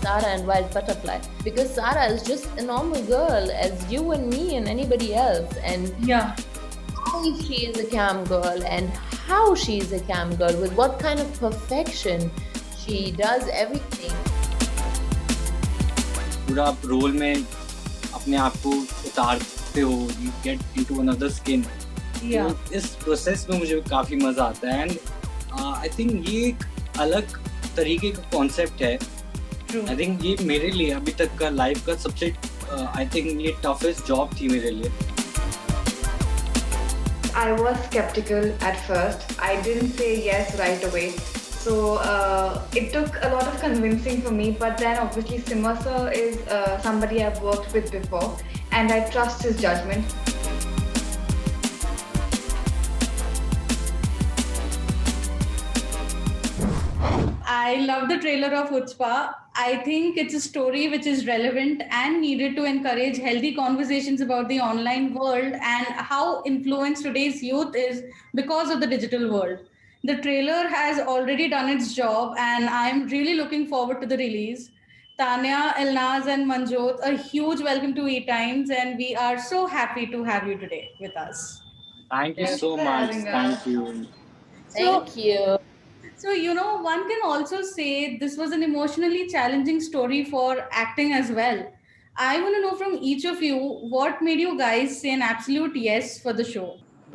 Sara and Wild Butterfly, because Sara is just a normal girl as you and me and anybody else. And Yeah. why she is a cam girl and how she is a cam girl, with what kind of perfection she does everything. पूरा आप role में अपने आप को उतारते हो, you get into another skin. Yeah. तो इस प्रोसेस में मुझे काफ़ी मज़ा आता है। एंड आई थिंक ये एक अलग तरीके का कॉन्सेप्ट है। True. आई थिंक ये मेरे लिए अभी तक का लाइफ का सबसे आई थिंक ये टफेस्ट जॉब थी मेरे लिए। I was skeptical at first. I didn't say yes right away. So it took a lot of convincing for me. But then obviously Simar sir is somebody I've worked with before, and I trust his judgment. I love the trailer of Hutzpah. I think it's a story which is relevant and needed to encourage healthy conversations about the online world and how influenced today's youth is because of the digital world. The trailer has already done its job, and I'm really looking forward to the release. Tanya, Elnaz, and Manjot, a huge welcome to E Times, and we are so happy to have you today with us. Thank you Thanks so for much, having us. Thank you. So, Thank you. one can also say this was an emotionally challenging story for acting as well. I want to know from each of you what made you guys say an absolute yes for the show.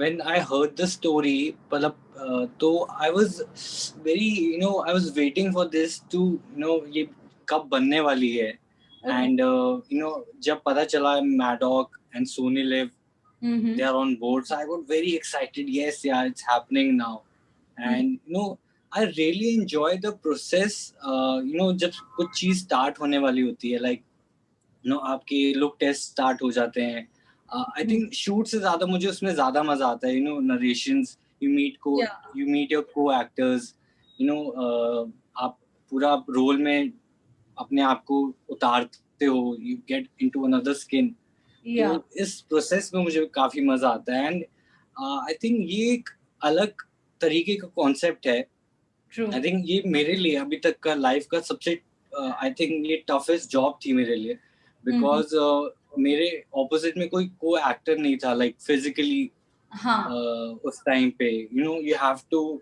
When I heard the story, मतलब तो I was very, I was waiting for this to, ये कब बनने वाली है। Okay. And जब पता चला Maddock and Sony Live, Mm-hmm. they are on board, so I got very excited. Yes, yeah, it's happening now. And I really enjoy the process. जब कुछ चीज स्टार्ट होने वाली होती है, like आपके लुक टेस्ट स्टार्ट हो जाते हैं। आई थिंक शूट से ज्यादा मुझे उसमें ज्यादा मजा आता है। Narrations, Yeah. You meet your co-actors, आप पूरा रोल में अपने आप को उतारते हो, you get into another skin. Yeah. तो इस प्रोसेस में मुझे काफी मजा आता है। एंड आई थिंक ये एक अलग तरीके का कॉन्सेप्ट है। True. आई थिंक ये मेरे लिए अभी तक का लाइफ का सबसे आई थिंक ये टफेस्ट जॉब थी मेरे लिए, बिकॉज मेरे ऑपोजिट में कोई को एक्टर नहीं था, लाइक फिजिकली हाँ. उस टाइम पे। You have to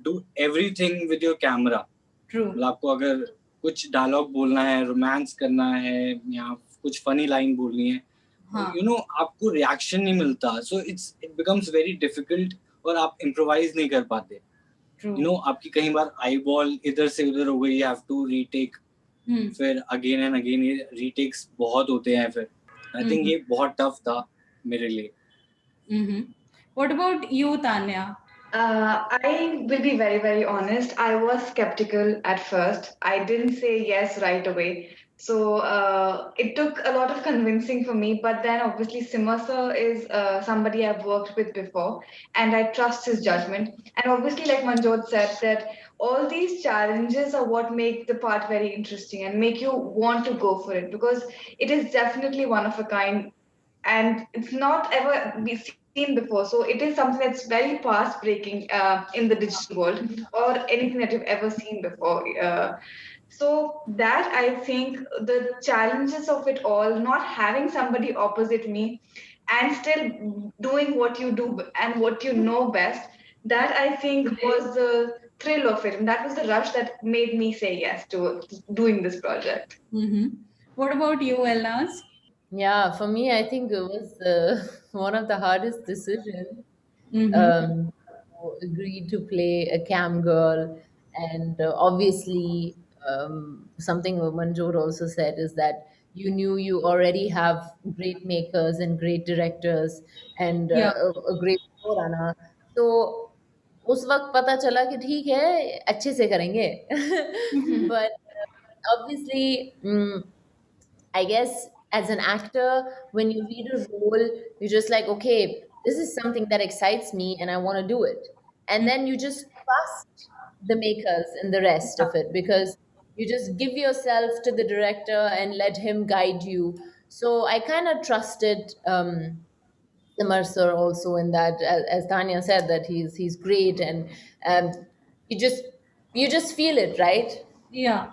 do everything with your camera. True. मतलब आपको अगर कुछ डायलॉग बोलना है, रोमांस करना है, या कुछ फनी लाइन बोलनी है, हाँ. आपको रिएक्शन नहीं मिलता, so it becomes very difficult, और आप इम्प्रोवाइज नहीं कर पाते। True. आपकी कई बार आई बॉल इधर से उधर हो गई, यू हैव टू रीटेक, फिर अगेन एंड अगेन, ये रीटेक्स बहुत होते हैं। फिर आई थिंक ये बहुत टफ था मेरे लिए। Mm-hmm. What about you, Tanya? I will be very, very honest. I was skeptical at first. I didn't say yes right away. So it took a lot of convincing for me. But then obviously Simar sir is somebody I've worked with before, and I trust his judgment. And obviously, like Manjot said, that all these challenges are what make the part very interesting and make you want to go for it, because it is definitely one of a kind, and it's not ever be seen before. So it is something that's very fast breaking in the digital world, or anything that you've ever seen before. So that, I think, the challenges of it all, not having somebody opposite me and still doing what you do and what you know best, that I think was the thrill of it, and that was the rush that made me say yes to doing this project. Mm-hmm. What about you, Elnaz? Yeah, for me, I think it was one of the hardest decisions. Mm-hmm. Agreed to play a cam girl, and obviously, something Manjot also said is that you knew you already have great makers and great directors and Yeah. a great showrunner. So उस वक्त पता चला कि ठीक है अच्छे से करेंगे but obviously I guess as an actor, when you read a role, you're just like, okay, this is something that excites me and I want to do it. And then you just trust the makers and the rest of it, because you just give yourself to the director and let him guide you. So I kind of trusted the Mercer also in that, as Tanya said, that he's great, and um, you just you just feel it, right? Yeah.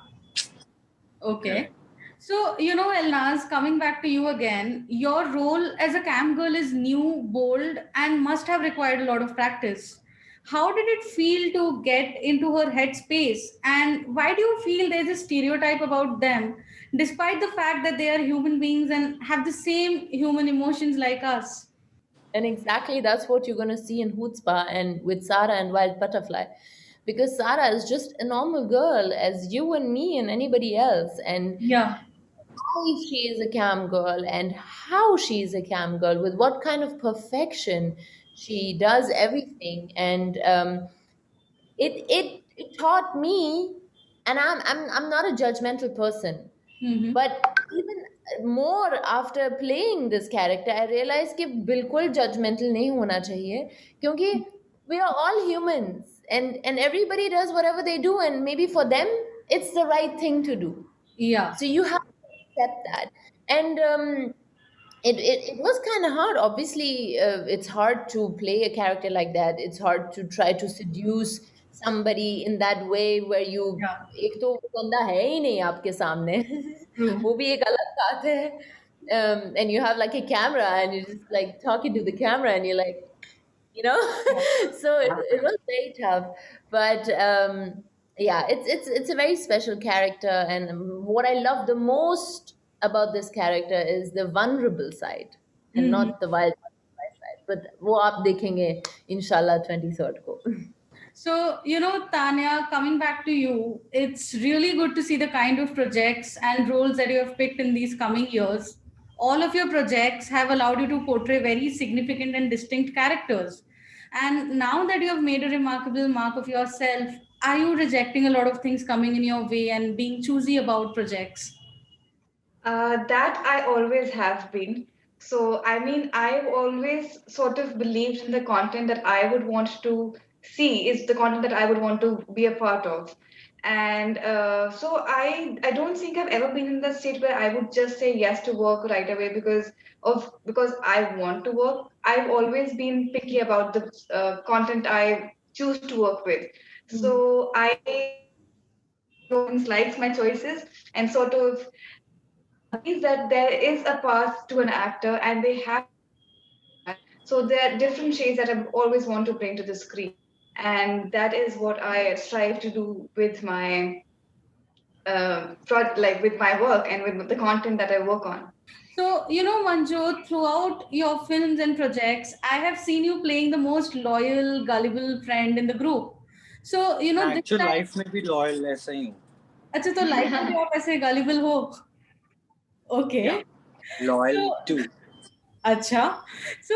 Okay. Correct. So, Elnaz, coming back to you again, your role as a cam girl is new, bold, and must have required a lot of practice. How did it feel to get into her headspace? And why do you feel there's a stereotype about them, despite the fact that they are human beings and have the same human emotions like us? And exactly that's what you're going to see in Hootspa and with Sarah and Wild Butterfly. Because Sarah is just a normal girl as you and me and anybody else. And Yeah. why she is a cam girl and how she is a cam girl, with what kind of perfection she does everything. And it taught me, and I'm not a judgmental person, Mm-hmm. but even more after playing this character I realized कि बिल्कुल judgmental नहीं होना चाहिए, क्योंकि we are all humans and everybody does whatever they do, and maybe for them it's the right thing to do. Yeah. So you have to accept that. And it was kind of hard. Obviously, it's hard to play a character like that. It's hard to try to seduce somebody in that way where you, Yeah. एक तो वो बंदा है ही नहीं आपके सामने True. वो भी एक अलग बात है. And you have like a camera and you're just like talking to the camera and you're like, you know. So it was very tough, but yeah, it's a very special character. And what I love the most about this character is the vulnerable side and Mm-hmm. not the wild butterfly side. But वो आप देखेंगे inshallah 23rd को. So, Tanya, coming back to you, it's really good to see the kind of projects and roles that you have picked in these coming years. All of your projects have allowed you to portray very significant and distinct characters. And now that you have made a remarkable mark of yourself, are you rejecting a lot of things coming in your way and being choosy about projects? That I always have been. So, I mean, I've always sort of believed in the content that I would want to see is the content that I would want to be a part of. And so I don't think I've ever been in the state where I would just say yes to work right away because I want to work. I've always been picky about the content I choose to work with. So I likes my choices and sort of is that there is a path to an actor and they have so there are different shades that I always want to bring to the screen, and that is what I strive to do with my like with my work and with the content that I work on. So, Manjot, throughout your films and projects, I have seen you playing the most loyal, gullible friend in the group. So, this actual time, life में भी loyal ऐसा ही हूँ. अच्छा तो life में भी आप ऐसे gullible हो. Yeah, Okay. loyal So, too. acha. So,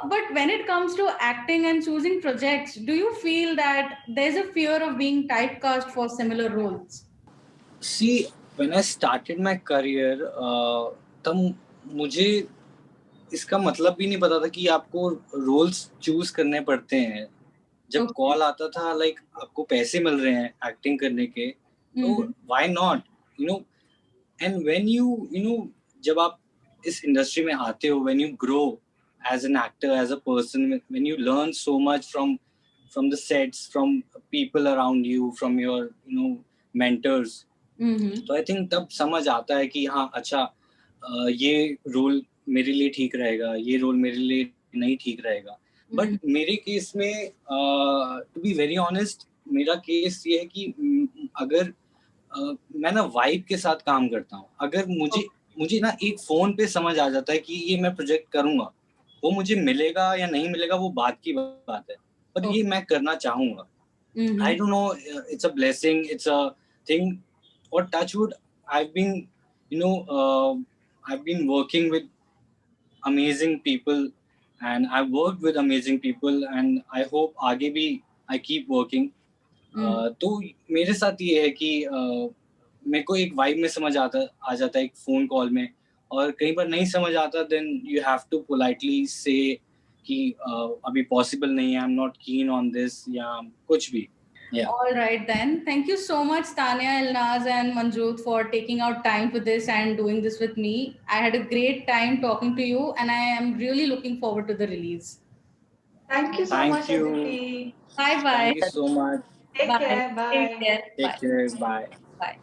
but when it comes to acting and choosing projects, do you feel that there's a fear of being typecast for similar roles? See, when I started my career, तब मुझे इसका मतलब भी नहीं पता था कि आपको रोल्स चूज करने पड़ते हैं. जब Okay. कॉल आता था लाइक आपको पैसे मिल रहे हैं एक्टिंग करने के, तो why not, you know. And when you know जब आप इस इंडस्ट्री में आते हो, when you grow as an actor, as a person, when you learn so much from the sets, from people around you, from your mentors, तो I think तब समझ आता है कि हाँ अच्छा, ये रोल मेरे लिए ठीक रहेगा, ये रोल मेरे लिए नहीं ठीक रहेगा. बट मेरे केस में टू बी वेरी ऑनेस्ट, मेरा केस ये है कि अगर मैं ना वाइब के साथ काम करता हूँ. अगर मुझे ना एक फोन पे समझ आ जाता है कि ये मैं प्रोजेक्ट करूंगा, वो मुझे मिलेगा या नहीं मिलेगा वो बात की बात है, पर ये मैं करना चाहूंगा. I don't know, it's a blessing, it's a thing, or touch wood, I've been I've been working with amazing people, and I've worked with amazing people, and I hope आगे भी I keep working. तो मेरे साथ ये है कि मेरे को एक वाइब में समझ आ जाता है एक फोन कॉल में, और कई बार नहीं समझ आता, then you have to politely say कि अभी possible नहीं है, I'm not keen on this, या कुछ भी. Yeah. All right then. Thank you so much, Tanya, Elnaz, and Manjot, for taking out time for this and doing this with me. I had a great time talking to you, and I am really looking forward to the release. Thank you so Thank much, you. Aditi. Bye bye. Thank you so much. Take Bye. care. Bye. Take care. Take care. Bye. Bye.